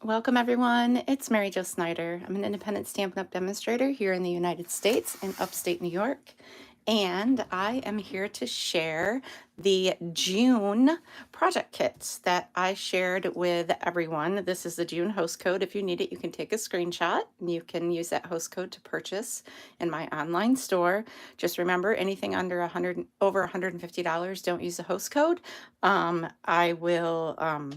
Welcome everyone. It's Mary Jo Snyder. I'm an independent Stampin' Up! Demonstrator here in the United States in upstate New York. And I am here to share the June project kits that I shared with everyone. This is the June host code. If you need it, you can take a screenshot and you can use that host code to purchase in my online store. Just remember, anything under over $150, don't use the host code. I will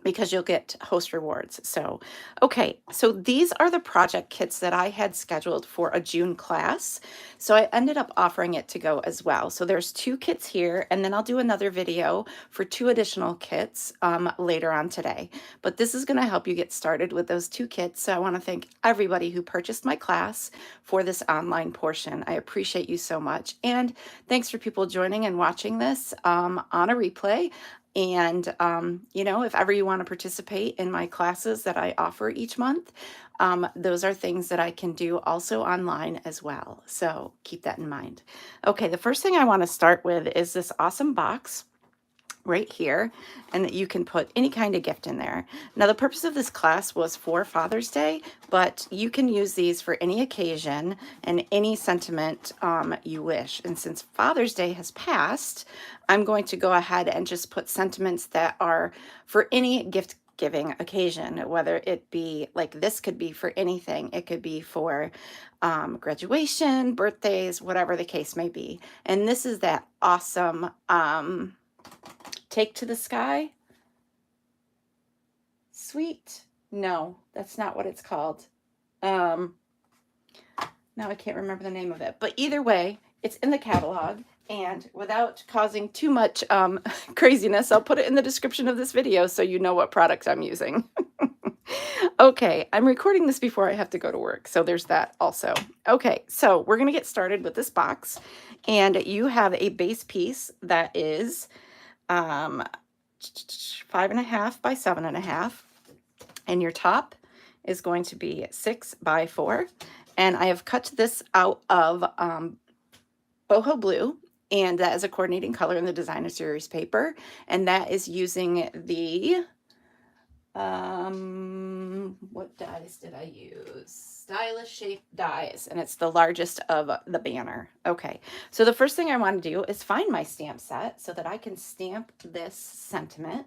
because you'll get host rewards. So, okay, so these are the project kits that I had scheduled for a June class. So I ended up offering it to go as well. So there's 2 kits here, and then I'll do another video for 2 additional kits later on today. But this is gonna help you get started with those 2 kits. So I wanna thank everybody who purchased my class for this online portion. I appreciate you so much. And thanks for people joining and watching this on a replay. And, if ever you want to participate in my classes that I offer each month, those are things that I can do also online as well. So keep that in mind. Okay, the first thing I want to start with is this awesome box right here, and you can put any kind of gift in there. Now, the purpose of this class was for Father's Day, but you can use these for any occasion and any sentiment you wish. And since Father's Day has passed, I'm going to go ahead and just put sentiments that are for any gift giving occasion, whether it be like this could be for anything. It could be for graduation, birthdays, whatever the case may be. And this is that awesome Take to the Sky. Sweet. No, that's not what it's called. Now I can't remember the name of it, but either way, it's in the catalog. And without causing too much craziness, I'll put it in the description of this video so you know what products I'm using. Okay, I'm recording this before I have to go to work, so there's that also. Okay, so we're going to get started with this box. And you have a base piece that is 5.5 by 7.5, and your top is going to be 6 by 4. And I have cut this out of boho blue, and that is a coordinating color in the designer series paper, and that is using the what dies did I use? Stylish Shape dies, and it's the largest of the banner. Okay, so the first thing I want to do is find my stamp set so that I can stamp this sentiment.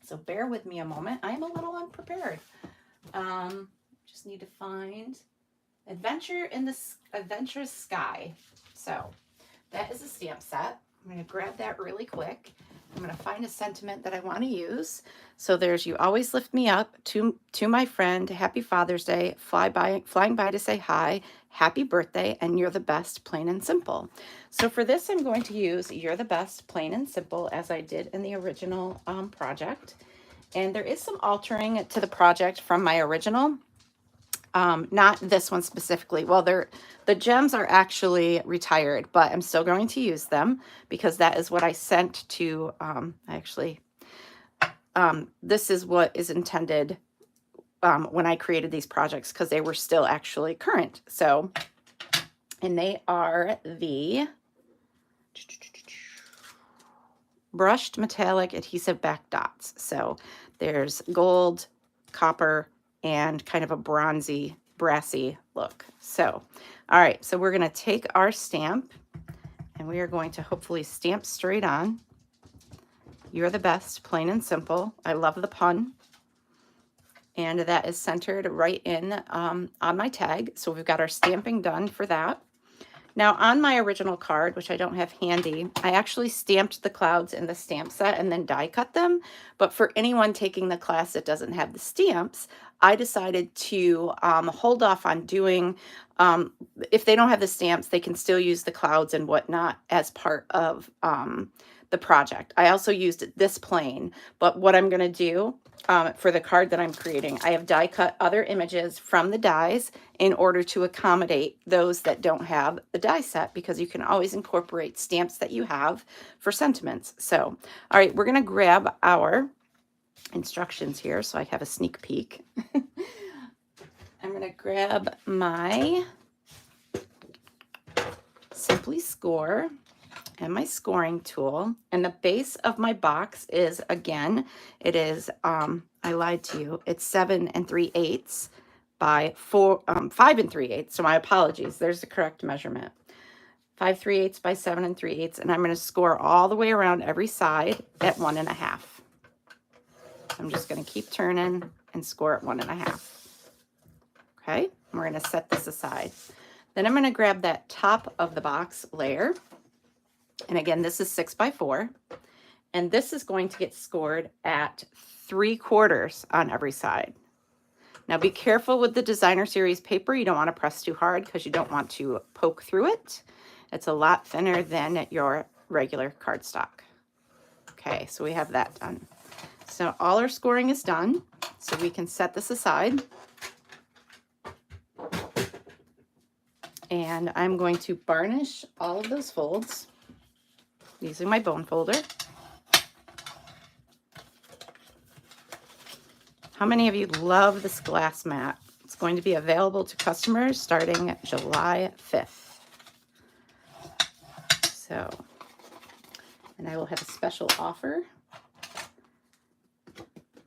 So bear with me a moment. I am a little unprepared. Just need to find Adventurous Sky. So that is a stamp set. I'm going to grab that really quick. I'm going to find a sentiment that I want to use. So there's "You always lift me up," to my friend, "Happy Father's Day," flying by to say hi, "Happy birthday," and "You're the best, plain and simple." So for this, I'm going to use "You're the best, plain and simple," as I did in the original project. And there is some altering to the project from my original. Not this one specifically. Well, the gems are actually retired, but I'm still going to use them because that is what I sent to, this is what is intended when I created these projects, because they were still actually current. So, and they are the brushed metallic adhesive back dots. So there's gold, copper, and kind of a bronzy, brassy look. So, all right, so we're going to take our stamp and we are going to hopefully stamp straight on. "You're the best, plain and simple." I love the pun. And that is centered right in on my tag. So we've got our stamping done for that. Now, on my original card, which I don't have handy, I actually stamped the clouds in the stamp set and then die cut them. But for anyone taking the class that doesn't have the stamps, I decided to hold off on doing, if they don't have the stamps, they can still use the clouds and whatnot as part of the project. I also used this plain, but what I'm going to do for the card that I'm creating, I have die cut other images from the dies in order to accommodate those that don't have the die set, because you can always incorporate stamps that you have for sentiments. So, all right, we're going to grab our instructions here so I have a sneak peek. I'm going to grab my Simply Score and my scoring tool. And the base of my box is, again, it is, I lied to you, it's 7 3/8 by 5 3/8. So my apologies, there's the correct measurement. 5 3/8 by 7 3/8. And I'm going to score all the way around every side at 1.5. I'm just going to keep turning and score at 1.5. Okay, we're going to set this aside. Then I'm going to grab that top of the box layer. And again, this is 6 by 4. And this is going to get scored at 3/4 on every side. Now be careful with the Designer Series paper. You don't want to press too hard because you don't want to poke through it. It's a lot thinner than your regular cardstock. Okay, so we have that done. So all our scoring is done. So we can set this aside. And I'm going to varnish all of those folds using my bone folder. How many of you love this glass mat? It's going to be available to customers starting July 5th. So, and I will have a special offer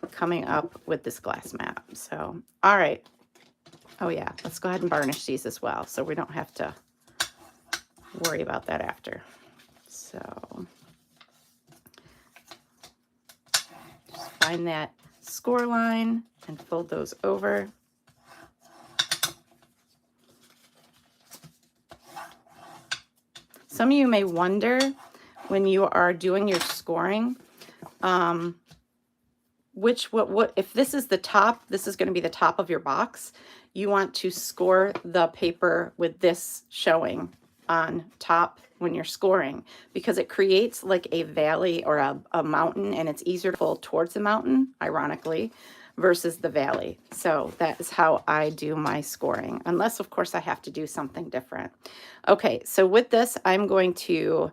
coming up with this glass mat. So, all right. Oh yeah, let's go ahead and varnish these as well so we don't have to worry about that after. So, just find that score line and fold those over. Some of you may wonder when you are doing your scoring, what if this is the top, this is going to be the top of your box, you want to score the paper with this showing on top when you're scoring, because it creates like a valley or a mountain, and it's easier to fold towards the mountain, ironically, versus the valley. So that is how I do my scoring, unless of course I have to do something different. Okay, so with this, I'm going to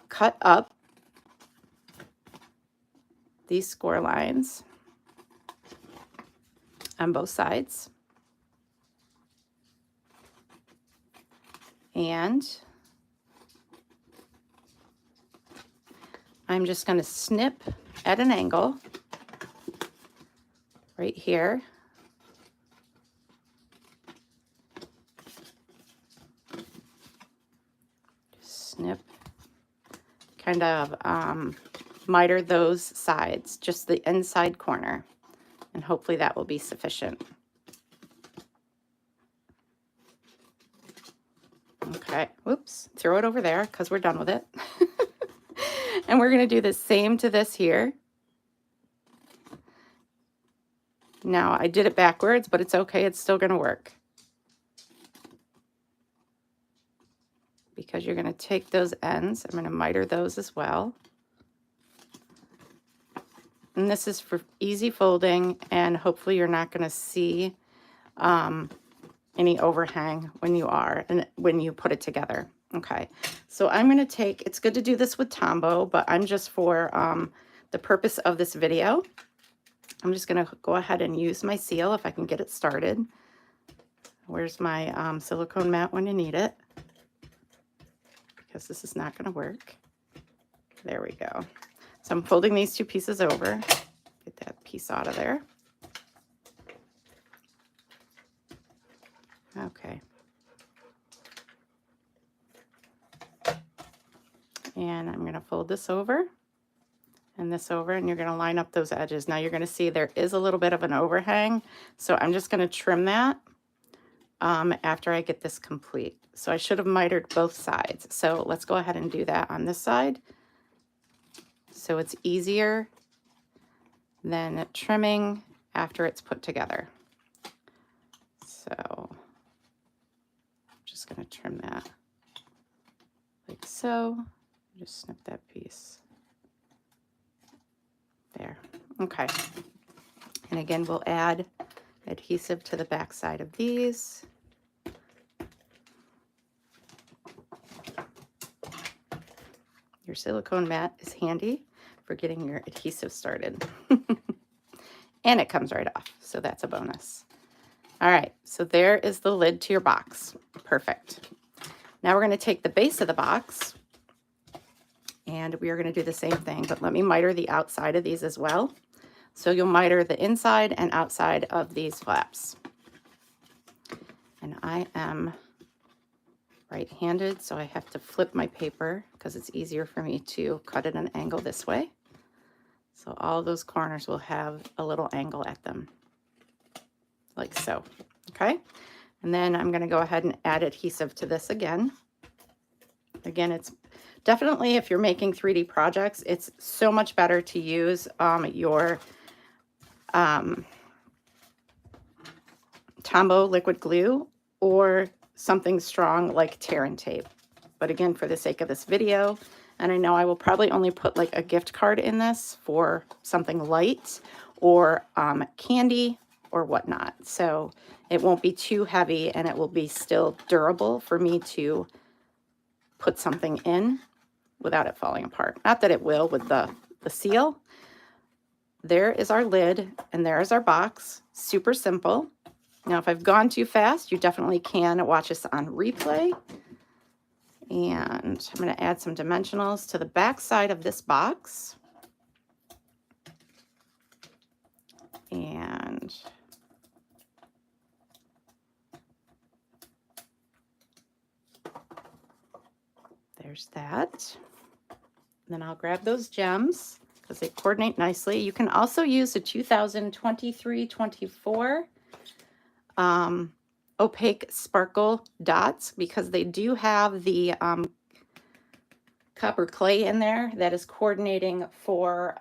cut up these score lines on both sides. And I'm just going to snip at an angle right here. Snip, kind of miter those sides, just the inside corner, and hopefully that will be sufficient. Okay, whoops, throw it over there because we're done with it. And we're going to do the same to this here. Now, I did it backwards, but it's okay. It's still going to work. Because you're going to take those ends. I'm going to miter those as well. And this is for easy folding, and hopefully you're not going to see any overhang when you put it together. Okay, so I'm going to take, it's good to do this with Tombow, but I'm just for the purpose of this video, I'm just going to go ahead and use my seal if I can get it started. Where's my silicone mat when you need it? Because this is not going to work. There we go. So I'm folding these two pieces over. Get that piece out of there. Okay. And I'm going to fold this over and this over, and you're going to line up those edges. Now you're going to see there is a little bit of an overhang, so I'm just going to trim that after I get this complete. So I should have mitered both sides. So let's go ahead and do that on this side. So it's easier than trimming after it's put together. So I'm just going to trim that like so. Just snip that piece there. Okay. And again, we'll add adhesive to the back side of these. Your silicone mat is handy for getting your adhesive started. And it comes right off, so that's a bonus. All right, so there is the lid to your box. Perfect. Now we're going to take the base of the box And we are going to do the same thing, but let me miter the outside of these as well. So you'll miter the inside and outside of these flaps. And I am right-handed, so I have to flip my paper because it's easier for me to cut at an angle this way. So all those corners will have a little angle at them, like so, okay? And then I'm going to go ahead and add adhesive to this again. Again, it's definitely, if you're making 3D projects, it's so much better to use your Tombow liquid glue or something strong like tear and tape. But again, for the sake of this video, and I know I will probably only put like a gift card in this for something light or candy or whatnot. So it won't be too heavy and it will be still durable for me to put something in without it falling apart. Not that it will with the seal. There is our lid and there is our box. Super simple. Now, if I've gone too fast, you definitely can watch this on replay. And I'm going to add some dimensionals to the back side of this box. And there's that. Then I'll grab those gems because they coordinate nicely. You can also use the 2023-24 opaque sparkle dots because they do have the copper clay in there that is coordinating for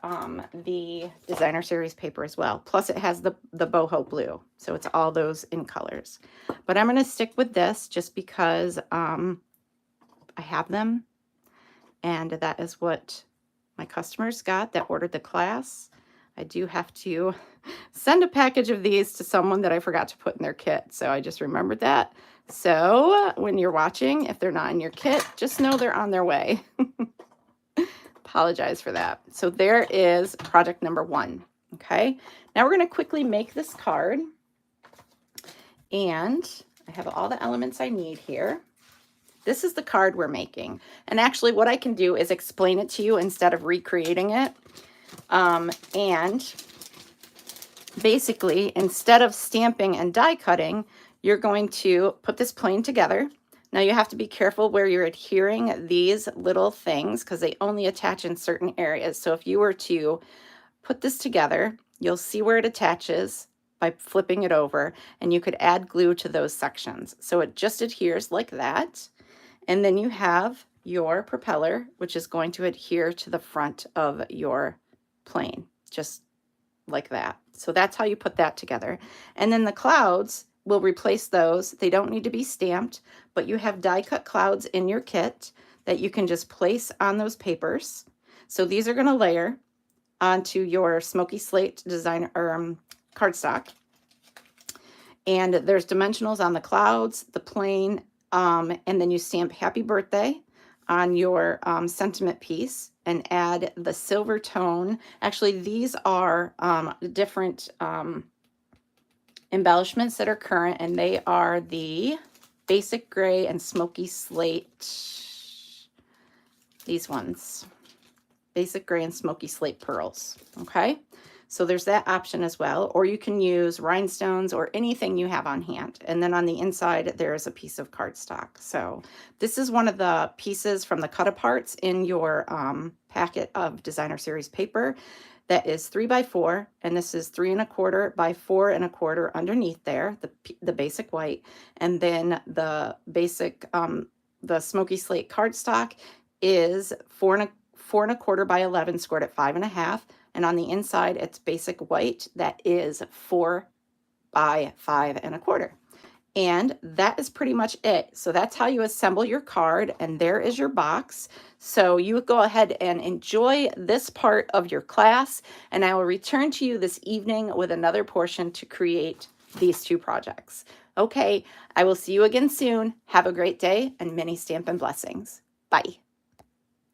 the designer series paper as well. Plus it has the boho blue. So it's all those in colors. But I'm going to stick with this just because I have them. And that is what my customers got that ordered the class. I do have to send a package of these to someone that I forgot to put in their kit. So I just remembered that. So when you're watching, if they're not in your kit, just know they're on their way. Apologize for that. So there is project number 1. Okay. Now we're going to quickly make this card. And I have all the elements I need here. This is the card we're making. And actually what I can do is explain it to you instead of recreating it. And basically, instead of stamping and die cutting, you're going to put this plane together. Now you have to be careful where you're adhering these little things because they only attach in certain areas. So if you were to put this together, you'll see where it attaches by flipping it over, and you could add glue to those sections. So it just adheres like that. And then you have your propeller, which is going to adhere to the front of your plane, just like that. So that's how you put that together. And then the clouds will replace those. They don't need to be stamped, but you have die cut clouds in your kit that you can just place on those papers. So these are going to layer onto your smoky slate designer cardstock. And there's dimensionals on the clouds, the plane, and then you stamp happy birthday on your sentiment piece and add the silver tone. Actually, these are different embellishments that are current, and they are the basic gray and smoky slate. These ones, basic gray and smoky slate pearls. Okay. So there's that option as well, or you can use rhinestones or anything you have on hand. And then on the inside, there is a piece of cardstock. So this is one of the pieces from the cut aparts in your packet of designer series paper that is 3x4, and this is 3 1/4 by 4 1/4 underneath there, the basic white, and then the basic the smoky slate cardstock is 4 1/4 by 11 scored at 5 1/2. And on the inside, it's basic white that is 4 by 5 1/4. And that is pretty much it. So that's how you assemble your card. And there is your box. So you go ahead and enjoy this part of your class. And I will return to you this evening with another portion to create these 2 projects. Okay, I will see you again soon. Have a great day and many Stampin' Blessings. Bye.